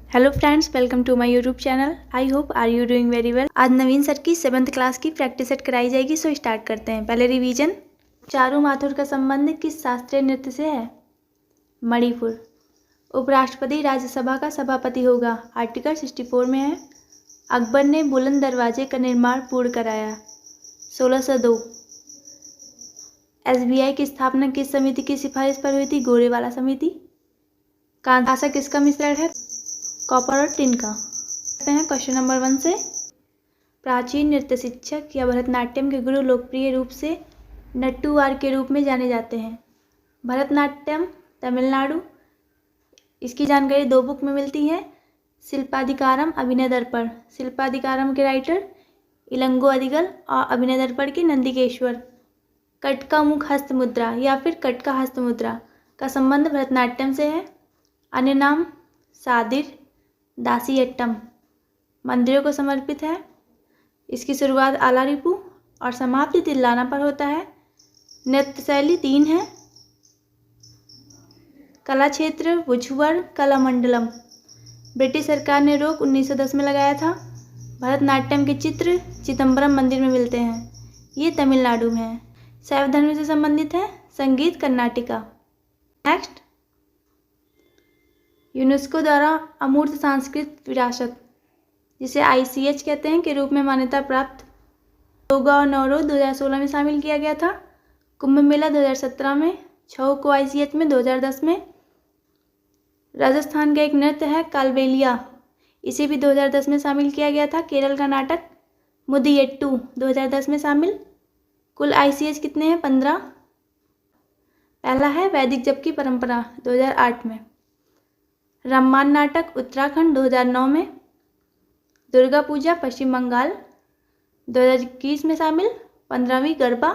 Hello friends, welcome to my YouTube channel. I hope are you doing very well. आज Naveen sir की 7th class की practice set कराई जाएगी, so start करते हैं। पहले रिवीजन। चारू माथुर का संबंध किस शास्त्रीय नृत्य से है? मणिपुर। उपराष्ट्रपति राज्यसभा का सभापति होगा, आर्टिकल 64 में है। अकबर ने बुलंद दरवाजे का निर्माण पूर्ण कराया, 1602। SBI की स्थापना किस समिति की सिफारिश पर हुई थी? गोरेवाला समिति। कांसा किसका मिश्रण है? कॉपर और टिन का। करते हैं क्वेश्चन नंबर 1 से। प्राचीन नृत्य शिक्षक या भरतनाट्यम के गुरु लोकप्रिय रूप से नट्टूवार के रूप में जाने जाते हैं। भरतनाट्यम तमिलनाडु। इसकी जानकारी 2 बुक में मिलती है, शिल्पाधिकारम, अभिनय दर्पण। शिल्पाधिकारम के राइटर इलंगो अदिगल और अभिनय दर्पण के नंदिकेश्वर। कटका मुख हस्त मुद्रा या फिर कटका हस्त मुद्रा का संबंध भरतनाट्यम से है। अन्य नाम सादिर, दासीयट्टम मंदिरों को समर्पित है। इसकी शुरुआत आलारिपु और समाप्ति तिल्लाना पर होता है। नृत्य शैली 3 है। कला क्षेत्र वुझुवर कलामंडलम। ब्रिटिश सरकार ने रोक 1910 में लगाया था। भरतनाट्यम के चित्र चिदम्बरम मंदिर में मिलते हैं, ये तमिलनाडु में है। शैव धर्म से संबंधित है। संगीत कर्नाटिका। नेक्स्ट, यूनेस्को द्वारा अमूर्त सांस्कृतिक विरासत, जिसे ICH कहते हैं, के रूप में मान्यता प्राप्त योगा और नवरोज 2016 में शामिल किया गया था। कुंभ मेला 2017 में, छऊ को ICH में 2010 में। राजस्थान का एक नृत्य है कालबेलिया, इसे भी 2010 में शामिल किया गया था। केरल का नाटक मुदियट्टू 2010 में शामिल। कुल ICH कितने हैं? 15। पहला है वैदिक जप की परंपरा 2008 में। राममान नाटक उत्तराखंड 2009 में। दुर्गा पूजा पश्चिम बंगाल 2021 में शामिल। 15वीं गरबा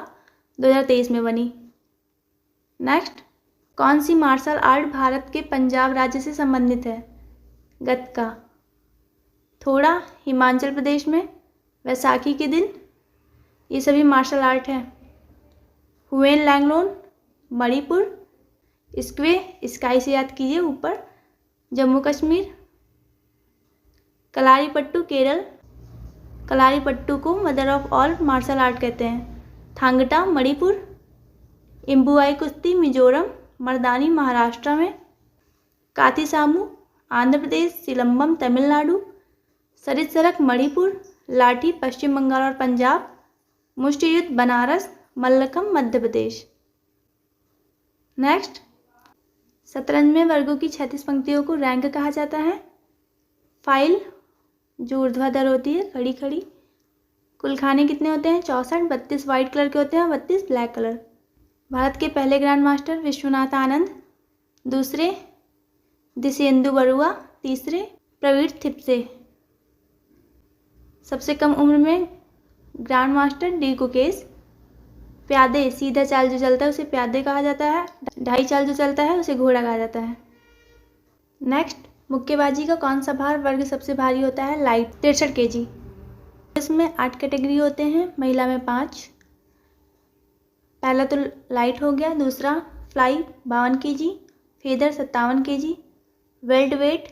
2023 में बनी। नेक्स्ट, कौन सी मार्शल आर्ट भारत के पंजाब राज्य से संबंधित है? गतका। थोड़ा हिमाचल प्रदेश में, वैसाखी के दिन। ये सभी मार्शल आर्ट हैं। हुएन लैंगलोन मणिपुर। स्क्वे स्काई से याद कीजिए, ऊपर, जम्मू कश्मीर। कलारीपट्टू केरल। कलारीपट्टू को mother of all martial art कहते हैं। थांगटा मणिपुर। इम्बुआई कुश्ती मिजोरम। मर्दानी महाराष्ट्र में। कातिसामू आंध्र प्रदेश। सिलंबम तमिलनाडु। सरिसरक मणिपुर। लाठी पश्चिम बंगाल और पंजाब। मुष्टियुद्ध बनारस। मल्लखम मध्य प्रदेश। नेक्स्ट, शतरंज में वर्गों की 36 पंक्तियों को रैंक कहा जाता है। फाइल जो ऊर्ध्वाधर होती है, खड़ी खड़ी। कुल खाने कितने होते हैं? 64। 32 वाइट कलर के होते हैं, 32 ब्लैक कलर। भारत के पहले ग्रैंड मास्टर विश्वनाथ आनंद। दूसरे दिशेंदु बरुआ। तीसरे प्रवीण थिप्से। सबसे कम उम्र में ग्रैंड मास्टर डी गुकेश। प्यादे सीधा चाल जो चलता है उसे प्यादे कहा जाता है। ढाई चाल जो चलता है उसे घोड़ा कहा जाता है। नेक्स्ट, मुक्केबाजी का कौन सा भार वर्ग सबसे भारी होता है? Light 63 kg। इसमें 8 कैटेगरी होते हैं, महिला में 5। पहला तो लाइट हो गया। दूसरा fly 52 kg, feather 57 kg, welterweight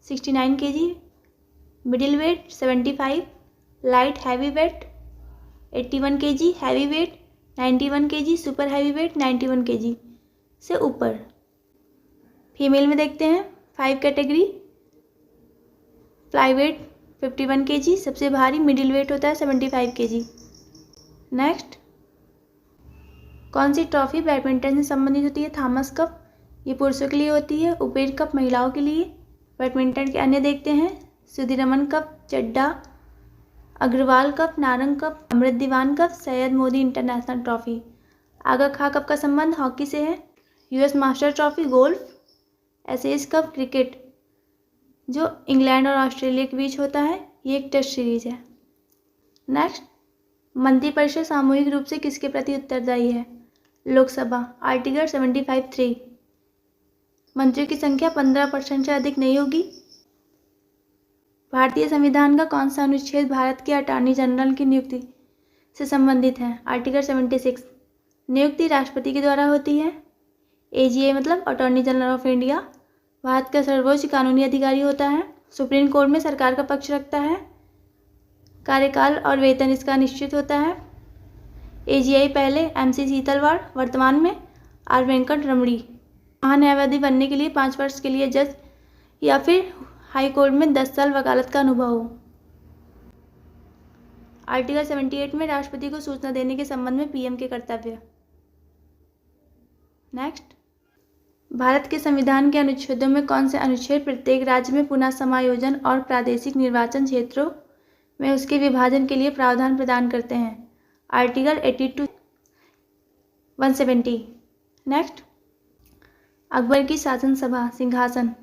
69 kg, middleweight 75, light heavyweight 81 kg, heavyweight 91 kg, super heavyweight 91 kg से ऊपर। फीमेल में देखते हैं 5 कैटेगरी। फ्लाई वेट 51 kg सबसे भारी, मिडिल वेट होता है 75 kg। नेक्स्ट, कौन सी ट्रॉफी बैडमिंटन से संबंधित होती है? थॉमस कप, ये पुरुषों के लिए होती है। उपेर कप महिलाओं के लिए। बैडमिंटन के अन्य देखते हैं, Sudirman cup, Chadha, Agarwal cup, Narang cup, Amrit Diwan cup, Syed Modi international trophy. Aga Khan cup का संबंध हॉकी से है। US master trophy golf. Ashes cup cricket, जो इंग्लैंड और ऑस्ट्रेलिया के बीच होता है, ये एक टेस्ट सीरीज है। नेक्स्ट, मंत्रिपरिषद सामूहिक रूप से किसके प्रति उत्तरदायी है? लोकसभा, आर्टिकल 75(3). मंत्रियों की संख्या 15% से अधिक नहीं होगी। भारतीय संविधान का कौन सा अनुच्छेद भारत के अटॉर्नी जनरल की नियुक्ति से संबंधित है? आर्टिकल 76। नियुक्ति राष्ट्रपति के द्वारा होती है। AGA मतलब attorney general of India. Bharat का सर्वोच्च कानूनी अधिकारी होता है। सुप्रीम कोर्ट में सरकार का पक्ष रखता है। कार्यकाल और वेतन इसका निश्चित होता है। AGI पहले MC शीतलवाड़, वर्तमान में R वेंकट रमणी। महान्यायवादी बनने के लिए 5 वर्ष के लिए जज या फिर हाई कोर्ट में 10 साल वकालत का अनुभव हो। आर्टिकल 78 में राष्ट्रपति को सूचना देने के संबंध में PM के कर्तव्य। नेक्स्ट, भारत के संविधान के अनुच्छेदों में कौन से अनुच्छेद प्रत्येक राज्य में पुनः समायोजन और प्रादेशिक निर्वाचन क्षेत्रों में उसके विभाजन के लिए प्रावधान प्रदान करते हैं? आर्टिकल 82 170। नेक्स्ट, अकबर की शासन सभा सिंहासन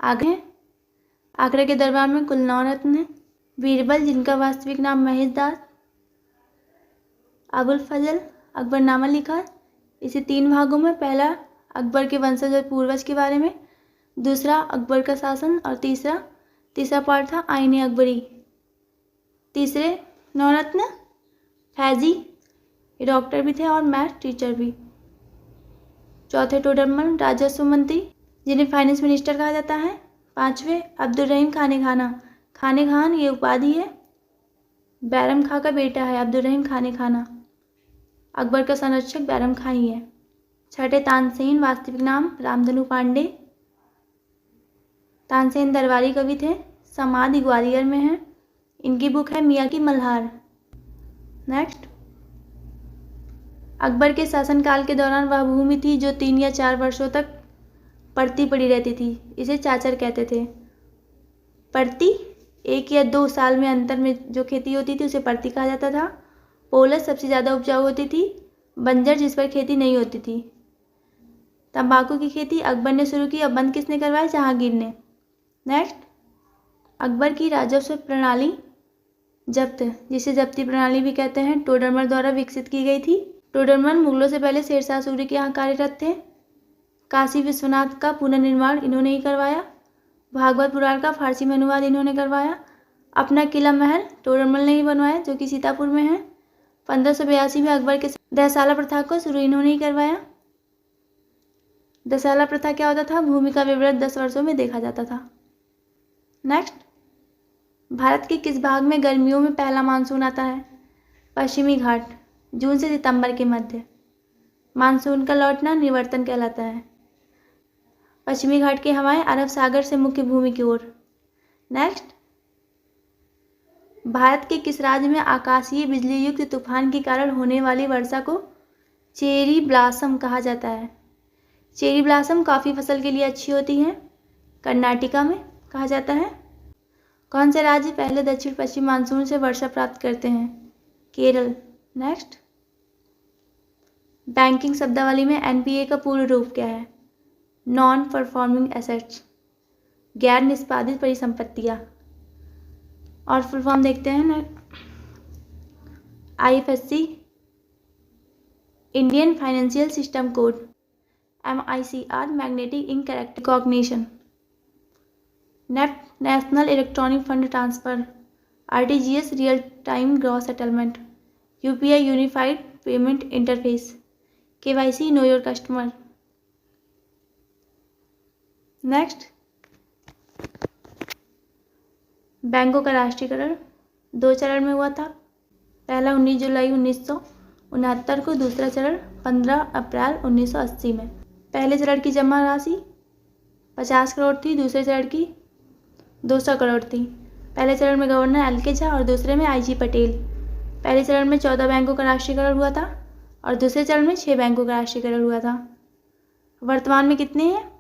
आगरा के दरबार में कुल 9 रत्न हैं। बीरबल, जिनका वास्तविक नाम महेश दास अबुल फजल अकबरनामा लिखा, इसे 3 भागों में, पहला अकबर के वंशज और पूर्वज के बारे में, दूसरा अकबर का शासन और तीसरा पार्ट था आईने अकबरी। तीसरे 9 रत्न फैजी, ये डॉक्टर भी थे और मैथ टीचर भी। चौथे टोडरमल, राजस्व मंत्री जिन्हें फाइनेंस मिनिस्टर कहा जाता है। 5वें अब्दुल रहीम खाने खान, ये उपाधि है। बैरम खां का बेटा है अब्दुल रहीम खाना। अकबर का संरक्षक बैरम खां ही है। 6ठे तानसेन, वास्तविक नाम रामधनु पांडे। तानसेन दरबारी कवि थे, समाधि ग्वालियर में है। इनकी बुक है मियाँ की मल्हार। नेक्स्ट, अकबर के शासनकाल के दौरान वह भूमि थी जो 3 या 4 वर्षों तक पड़ती पड़ी रहती थी, इसे चाचर कहते थे। पड़ती 1 या 2 साल में अंतर में जो खेती होती थी उसे पड़ती कहा जाता था। पोलस सबसे ज़्यादा उपजाऊ होती थी। बंजर जिस पर खेती नहीं होती थी। तंबाकू की खेती अकबर ने शुरू की और बंद किसने करवाई? जहांगीर ने। नेक्स्ट, अकबर की राजस्व प्रणाली जब्त, जिसे जब्ती प्रणाली भी कहते हैं, टोडरमल द्वारा विकसित की गई थी। टोडरमल मुगलों से पहले शेरशाह सूरी के यहाँ कार्यरत थे। काशी विश्वनाथ का पुनर्निर्माण इन्होंने ही करवाया। भागवत पुराण का फारसी में अनुवाद इन्होंने करवाया। अपना किला महल टोडरमल ने ही बनवाया जो कि सीतापुर में है। 1582 में अकबर के दहसाला प्रथा को शुरू इन्होंने ही करवाया। दहसाला प्रथा क्या होता था? भूमि का विवरण 10 वर्षों में देखा जाता था। नेक्स्ट, भारत के किस भाग में गर्मियों में पहला मानसून आता है? पश्चिमी घाट, जून से सितंबर के मध्य। मानसून का लौटना निवर्तन कहलाता है। पश्चिमी घाट की हवाएं अरब सागर से मुख्य भूमि की ओर। नेक्स्ट, भारत के किस राज्य में आकाशीय बिजली युक्त तूफान के कारण होने वाली वर्षा को चेरी ब्लॉसम कहा जाता है? चेरी ब्लॉसम कॉफ़ी फसल के लिए अच्छी होती हैं। कर्नाटका में कहा जाता है। कौन से राज्य पहले दक्षिण पश्चिम मानसून से वर्षा प्राप्त करते हैं? केरल। नेक्स्ट, बैंकिंग शब्दावली में NPA का पूर्ण रूप क्या है? नॉन परफॉर्मिंग एसेट्स, गैर निष्पादित परिसंपत्तियाँ। और फुल फॉर्म देखते हैं ना, IFSC Indian financial system code, MICR magnetic ink character recognition, NEFT national electronic fund transfer, RTGS real time gross settlement, UPI unified payment interface, KYC know your customer. Next, बैंकों का राष्ट्रीयकरण 2 चरण में हुआ था। पहला 19 जुलाई 1969 को, दूसरा चरण 15 अप्रैल 1980 में। पहले चरण की जमा राशि 50 करोड़ थी, दूसरे चरण की 200 करोड़ थी। पहले चरण में गवर्नर LK झा और दूसरे में IG पटेल। पहले चरण में 14 बैंकों का राष्ट्रीयकरण हुआ था और दूसरे चरण में 6 बैंकों का राष्ट्रीयकरण हुआ था। वर्तमान में कितने हैं?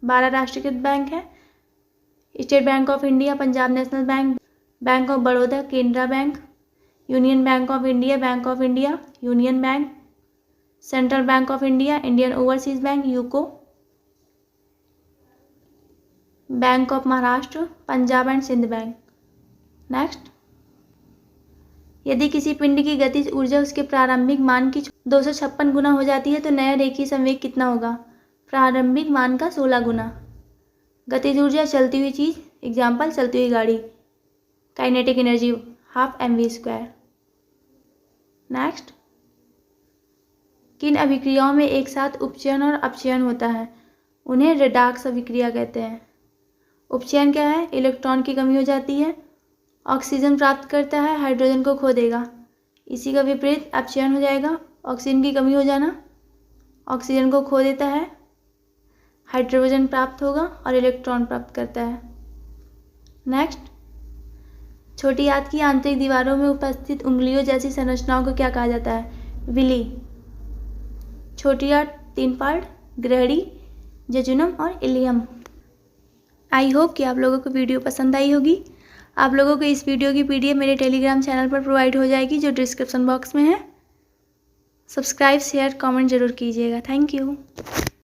12 राष्ट्रीयकृत बैंक हैं। State Bank of India, Punjab National Bank, Bank of Baroda, Canara Bank, Union Bank of India, Union Bank, Central Bank of India, Indian Overseas Bank UCO, Bank of Maharashtra, Punjab and Sind Bank. Next, यदि किसी पिंड की गतिज ऊर्जा उसके प्रारंभिक मान की 256 गुना हो जाती है तो नया रेखीय संवेग कितना होगा? प्रारंभिक मान का 16 गुना। गतिज ऊर्जा चलती हुई चीज़, एग्जाम्पल चलती हुई गाड़ी। Kinetic energy 12 mv²। नेक्स्ट, किन अभिक्रियाओं में एक साथ उपचयन और अपचयन होता है? उन्हें रेडॉक्स अभिक्रिया कहते हैं। उपचयन क्या है? इलेक्ट्रॉन की कमी हो जाती है। ऑक्सीजन प्राप्त करता है, हाइड्रोजन को खो देगा। इसी का विपरीत अपचयन हो जाएगा। ऑक्सीजन की कमी हो जाना, ऑक्सीजन को खो देता है, हाइड्रोजन प्राप्त होगा और इलेक्ट्रॉन प्राप्त करता है। नेक्स्ट, छोटी आंत की आंतरिक दीवारों में उपस्थित उंगलियों जैसी संरचनाओं को क्या कहा जाता है? विली। छोटी आंत 3 पार्ट, ग्रहणी, जेजुनम और इलियम। आई होप कि आप लोगों को वीडियो पसंद आई होगी। आप लोगों को इस वीडियो की PDF मेरे टेलीग्राम चैनल पर प्रोवाइड हो जाएगी, जो डिस्क्रिप्शन बॉक्स में है। सब्सक्राइब, शेयर, कमेंट जरूर कीजिएगा। Thank you.